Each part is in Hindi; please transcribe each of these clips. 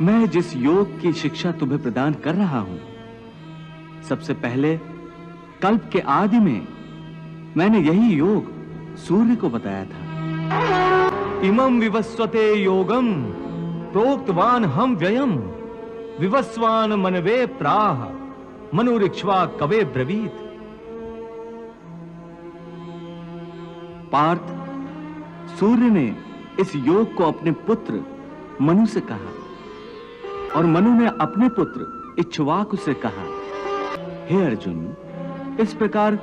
मैं जिस योग की शिक्षा तुम्हें प्रदान कर रहा हूं, सबसे पहले कल्प के आदि में मैंने यही योग सूर्य को बताया था। इमं विवस्वते योगम प्रोक्तवान हम व्ययम विवस्वान मनवे प्राह मनुरिक्ष्वा कवे ब्रवीत। पार्थ, सूर्य ने इस योग को अपने पुत्र मनु से कहा और मनु ने अपने पुत्र इक्ष्वाकु से कहा। हे अर्जुन, इस प्रकार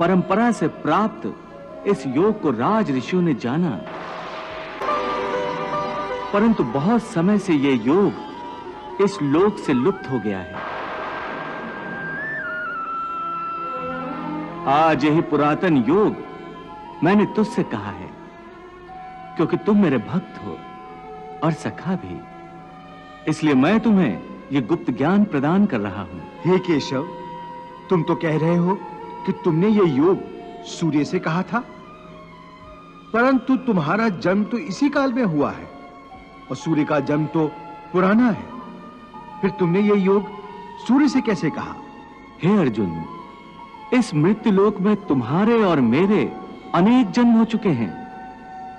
परंपरा से प्राप्त इस योग को राज ऋषियों ने जाना, परंतु बहुत समय से यह योग इस लोक से लुप्त हो गया है। आज यही पुरातन योग मैंने तुझसे कहा है, क्योंकि तुम मेरे भक्त हो और सखा भी, इसलिए मैं तुम्हें यह गुप्त ज्ञान प्रदान कर रहा हूं। हे केशव, तुम तो कह रहे हो कि तुमने ये योग सूर्य से कहा था, परंतु तुम्हारा जन्म तो इसी काल में हुआ है और सूर्य का जन्म तो पुराना है। फिर तुमने ये योग सूर्य से कैसे कहा? हे अर्जुन, इस मृत्युलोक में तुम्हारे और मेरे अनेक जन्म हो चुके हैं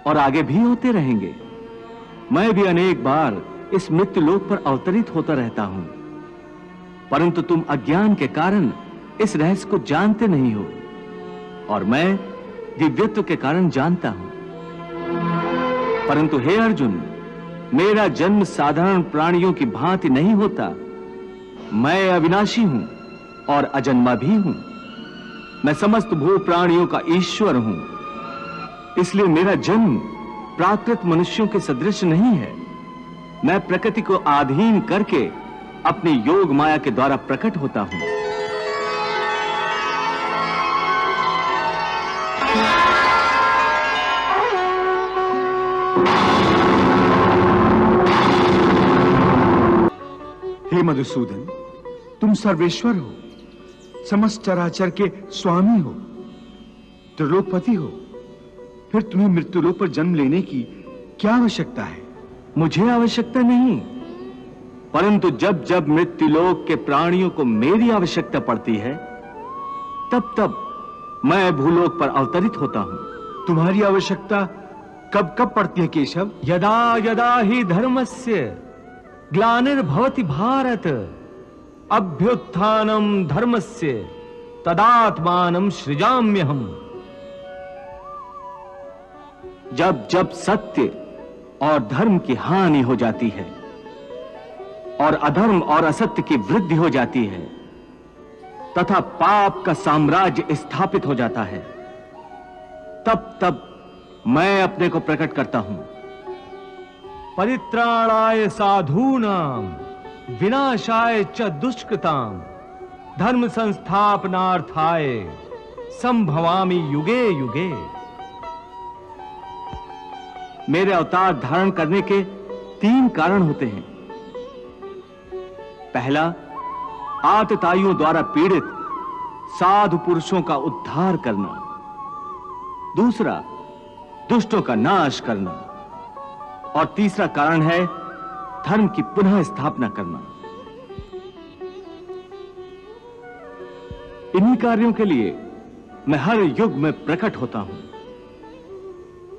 और आगे भी होते रहेंगे। मैं भी अनेक बार इस मृत्युलोक पर अवतरित होता रहता हूं, परंतु तुम अज्ञान के कारण इस रहस्य को जानते नहीं हो और मैं दिव्यत्व के कारण जानता हूं। परंतु हे अर्जुन, मेरा जन्म साधारण प्राणियों की भांति नहीं होता। मैं अविनाशी हूं और अजन्मा भी हूं। मैं समस्त भू प्राणियों का ईश्वर हूं, इसलिए मेरा जन्म प्राकृत मनुष्यों के सदृश नहीं है। मैं प्रकृति को अधीन करके अपनी योग माया के द्वारा प्रकट होता हूं। हे मधुसूदन, तुम सर्वेश्वर हो, समस्त चराचर के स्वामी हो, त्रिलोकपति हो, फिर तुम्हें मृत्युलोक पर जन्म लेने की क्या आवश्यकता है? मुझे आवश्यकता नहीं, परंतु जब जब मृत्युलोक के प्राणियों को मेरी आवश्यकता पड़ती है, तब तब मैं भूलोक पर अवतरित होता हूं। तुम्हारी आवश्यकता कब कब पड़ती है केशव? यदा यदा ही धर्मस्य ग्लानिर्भवति भारत अभ्युत्थानम धर्मस्य तदात्मानं सृजाम्यहम्। जब जब सत्य और धर्म की हानि हो जाती है और अधर्म और असत्य की वृद्धि हो जाती है तथा पाप का साम्राज्य स्थापित हो जाता है, तब तब मैं अपने को प्रकट करता हूं। परित्राणाय साधूनां विनाशाय च दुष्कृतां धर्म संस्थापनार्थाय संभवामि युगे युगे। मेरे अवतार धारण करने के 3 कारण होते हैं। पहला, आतताइयों द्वारा पीड़ित साधु पुरुषों का उद्धार करना। दूसरा, दुष्टों का नाश करना। और तीसरा कारण है धर्म की पुनः स्थापना करना। इन्हीं कार्यों के लिए मैं हर युग में प्रकट होता हूं।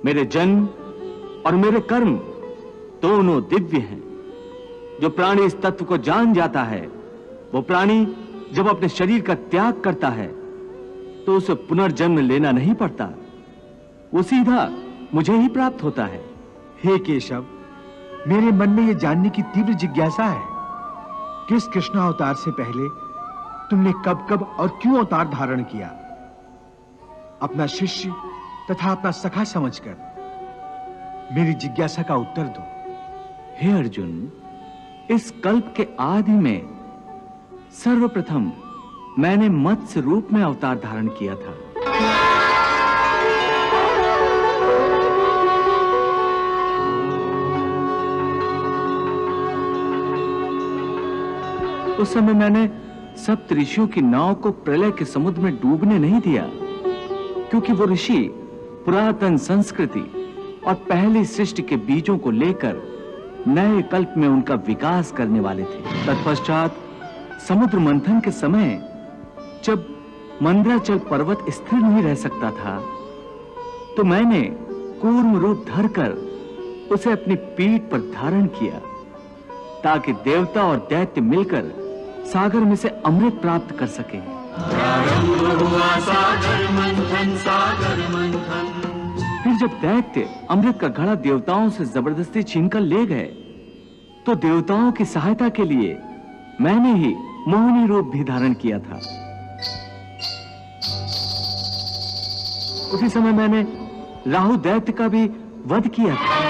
मेरे जन्म और मेरे कर्म दोनों दिव्य हैं। जो प्राणी इस तत्व को जान जाता है, वो प्राणी जब अपने शरीर का त्याग करता है तो उसे पुनर्जन्म लेना नहीं पड़ता, वो सीधा मुझे ही प्राप्त होता है। हे केशव, मेरे मन में यह जानने की तीव्र जिज्ञासा है कि इस कृष्ण अवतार से पहले तुमने कब कब और क्यों अवतार धारण किया। अपना शिष्य तथा अपना सखा समझकर मेरी जिज्ञासा का उत्तर दो। हे अर्जुन, इस कल्प के आदि में सर्वप्रथम मैंने मत्स्य रूप में अवतार धारण किया था। उस समय मैंने सप्त ऋषियों की नाव को प्रलय के समुद्र में डूबने नहीं दिया, क्योंकि वो ऋषि पुरातन संस्कृति और पहली सृष्टि के बीजों को लेकर नए कल्प में उनका विकास करने वाले थे। तत्पश्चात समुद्र मंथन के समय जब मंदराचल पर्वत स्थिर नहीं रह सकता था, तो मैंने कूर्म रूप धरकर उसे अपनी पीठ पर धारण किया, ताकि देवता और दैत्य मिलकर सागर में से अमृत प्राप्त कर सके। प्रारंभ हुआ सागर मंथन, सागर मंथन। फिर जब दैत्य अमृत का घड़ा देवताओं से जबरदस्ती छीनकर ले गए, तो देवताओं की सहायता के लिए मैंने ही मोहिनी रूप भी धारण किया था। उसी समय मैंने राहु दैत्य का भी वध किया था।